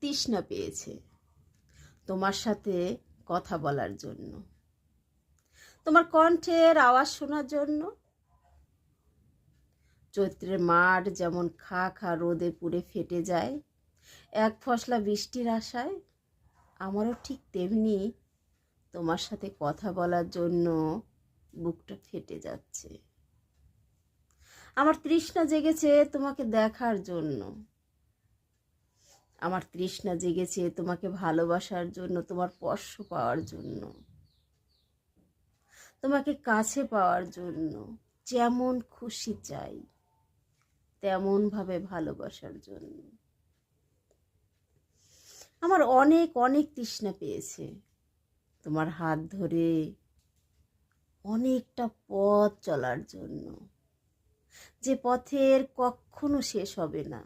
তৃষ্ণা পেয়েছে তোমার সাথে কথা বলার জন্য, তোমার কণ্ঠের আওয়াজ শোনার জন্য। চৈত্রের মাঠ যেমন খা খা রোদে পুড়ে ফেটে যায় এক ফসলা বৃষ্টির আশায়, আমারও ঠিক তেমনি তোমার সাথে কথা বলার জন্য বুকটা ফেটে যাচ্ছে। আমার তৃষ্ণা জেগেছে তোমাকে দেখার জন্য, আমার তৃষ্ণা জেগেছে তোমাকে ভালোবাসার জন্য, তোমার স্পর্শ পাওয়ার জন্য, তোমাকে কাছে পাওয়ার জন্য। যেমন খুশি চাই তেমন ভাবে ভালোবাসার জন্য। আমার অনেক অনেক তৃষ্ণা পেয়েছে তোমার হাত ধরে অনেকটা পথ চলার জন্য, যে পথের কখনো শেষ হবে না।